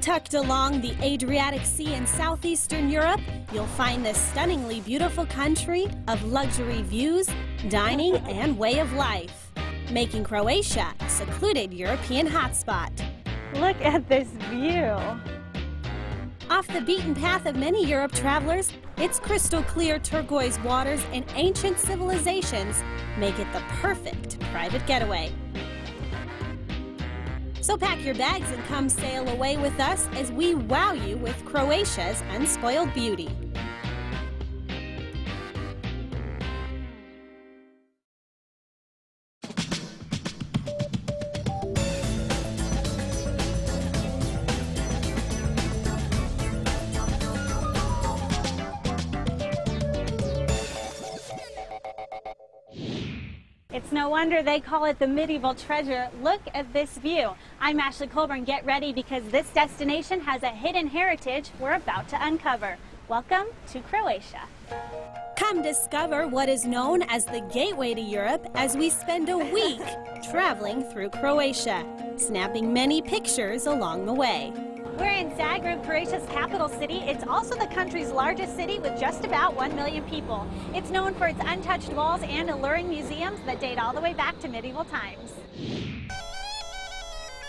Tucked along the Adriatic Sea in southeastern Europe, you'll find this stunningly beautiful country of luxury views, dining, and way of life, making Croatia a secluded European hotspot. Look at this view. Off the beaten path of many Europe travelers, its crystal clear turquoise waters and ancient civilizations make it the perfect private getaway. So pack your bags and come sail away with us as we wow you with Croatia's unspoiled beauty. It's no wonder they call it the medieval treasure. Look at this view. I'm Ashley Colburn. Get ready because this destination has a hidden heritage we're about to uncover. Welcome to Croatia. Come discover what is known as the gateway to Europe as we spend a week traveling through Croatia, snapping many pictures along the way. We're in Zagreb, Croatia's capital city. It's also the country's largest city with just about 1 million people. It's known for its untouched walls and alluring museums that date all the way back to medieval times.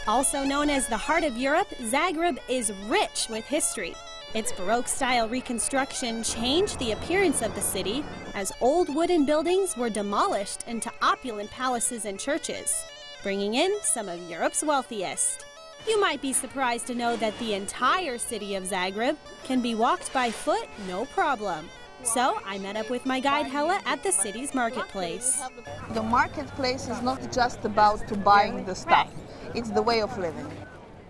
Also known as the heart of Europe, Zagreb is rich with history. Its Baroque-style reconstruction changed the appearance of the city as old wooden buildings were demolished into opulent palaces and churches, bringing in some of Europe's wealthiest. You might be surprised to know that the entire city of Zagreb can be walked by foot, no problem. So I met up with my guide Hella at the city's marketplace. The marketplace is not just about buying the stuff, it's the way of living.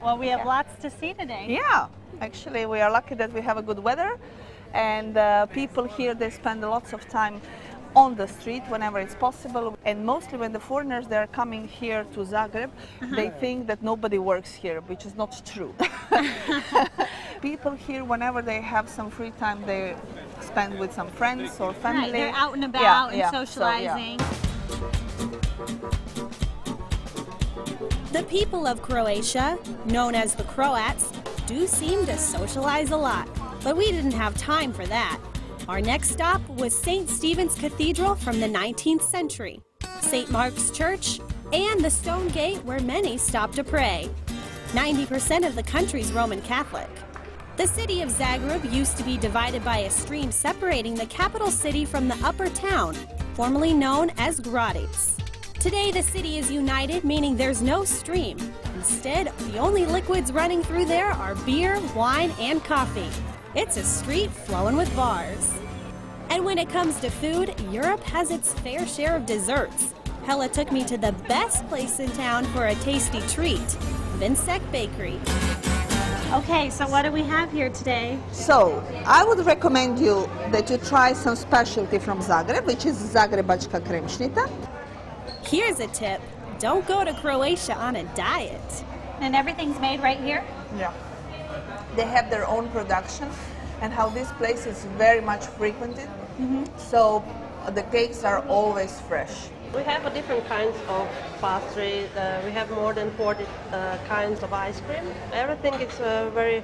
Well, we have lots to see today. Yeah, actually we are lucky that we have a good weather, and people here, they spend lots of time on the street whenever it's possible, and mostly when the foreigners, they are coming here to Zagreb, they think that nobody works here, which is not true. People here, whenever they have some free time, they spend with some friends or family. Right, they're out and about and socializing. The people of Croatia, known as the Croats, do seem to socialize a lot, but we didn't have time for that. Our next stop was St. Stephen's Cathedral from the 19th century, St. Mark's Church, and the Stone Gate where many stop to pray. 90% of the country's Roman Catholic. The city of Zagreb used to be divided by a stream separating the capital city from the upper town, formerly known as Gradec. Today the city is united, meaning there's no stream. Instead, the only liquids running through there are beer, wine, and coffee. It's a street flowing with bars. And when it comes to food, Europe has its fair share of desserts. Hella took me to the best place in town for a tasty treat, Vinsek Bakery. Okay, so what do we have here today? So, I would recommend you that you try some specialty from Zagreb, which is Zagrebačka kremšnita. Here's a tip. Don't go to Croatia on a diet. And everything's made right here? Yeah. They have their own production, and how this place is very much frequented, so the cakes are always fresh. We have different kinds of pastry. We have more than 40 kinds of ice cream. Everything is very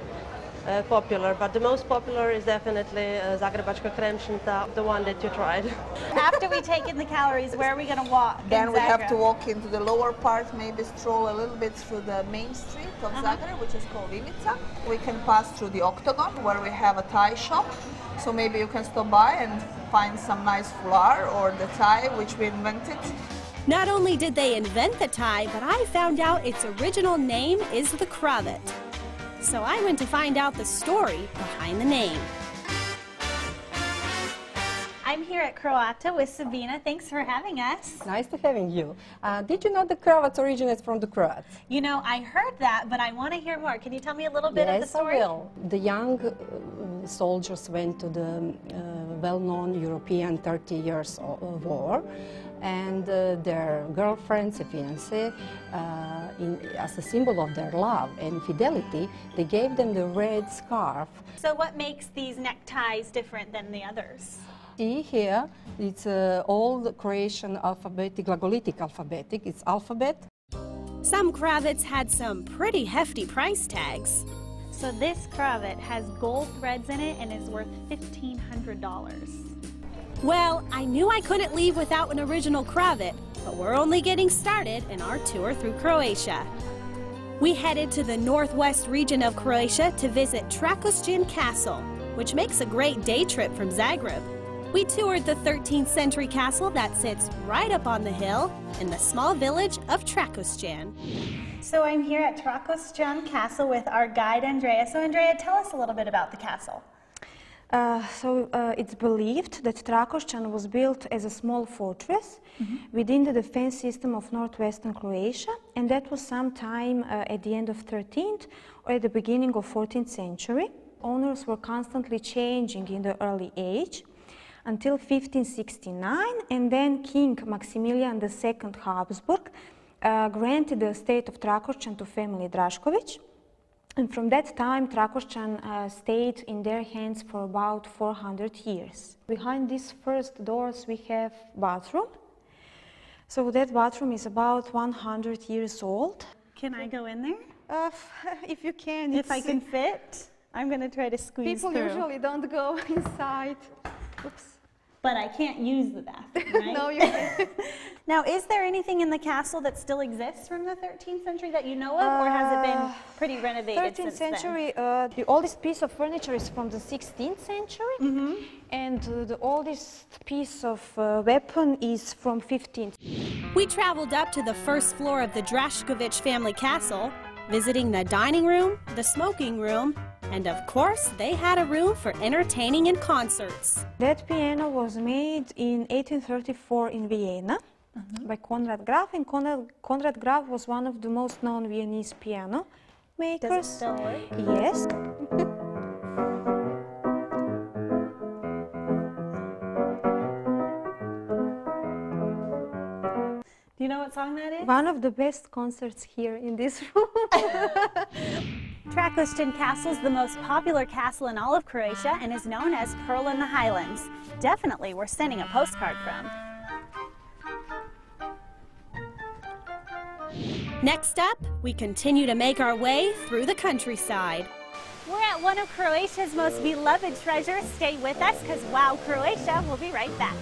popular, but the most popular is definitely Zagrebačka kremšnita, the one that you tried. After we take in the calories, where are we going to walk? Then we have to walk into the lower part, maybe stroll a little bit through the main street of Zagreb, which is called Ivica. We can pass through the Octagon, where we have a Thai shop. So maybe you can stop by and find some nice flour or the Thai, which we invented. Not only did they invent the Thai, but I found out its original name is the Kravat. So I went to find out the story behind the name. I'm here at Croatia with Sabina. Thanks for having us. Nice to having you. Did you know the Croats originates from the Croats? You know, I heard that, but I want to hear more. Can you tell me a little bit of the story? Yes, I will. The young soldiers went to the well-known European 30 Years War, and their girlfriends and fiancé, as a symbol of their love and fidelity, they gave them the red scarf. So what makes these neckties different than the others? See here, it's old Croatian alphabetic, glagolitic alphabetic, it's alphabet. Some cravats had some pretty hefty price tags. So this cravat has gold threads in it and is worth $1,500. Well, I knew I couldn't leave without an original cravat, but we're only getting started in our tour through Croatia. We headed to the northwest region of Croatia to visit Trakošćan Castle, which makes a great day trip from Zagreb. We toured the 13th century castle that sits right up on the hill in the small village of Trakošćan. So I'm here at Trakošćan Castle with our guide Andrea. So Andrea, tell us a little bit about the castle. It's believed that Trakošćan was built as a small fortress within the defense system of northwestern Croatia, and that was sometime at the end of 13th or at the beginning of 14th century. Owners were constantly changing in the early age until 1569, and then King Maximilian II Habsburg granted the state of Trakošćan to family Drašković. And from that time, Trakošćan stayed in their hands for about 400 years. Behind these first doors, we have bathroom. So that bathroom is about 100 years old. Can I go in there? If you can. If I can fit, I'm going to try to squeeze through. People usually don't go inside. Oops. But I can't use the bathroom, right? No, you can't. Now, is there anything in the castle that still exists from the 13th century that you know of, or has it been pretty renovated since 13th century, the oldest piece of furniture is from the 16th century, and the oldest piece of weapon is from 15th. We traveled up to the first floor of the Drašković family castle, visiting the dining room, the smoking room, and of course, they had a room for entertaining and concerts. That piano was made in 1834 in Vienna by Konrad Graf, and Konrad Graf was one of the most known Viennese piano makers. Does it still work? Yes. Do you know what song that is? One of the best concerts here in this room. Trakošćan Castle is the most popular castle in all of Croatia and is known as Pearl in the Highlands. Definitely worth sending a postcard from. Next up, we continue to make our way through the countryside. We're at one of Croatia's most beloved treasures. Stay with us because Wow Croatia will be right back.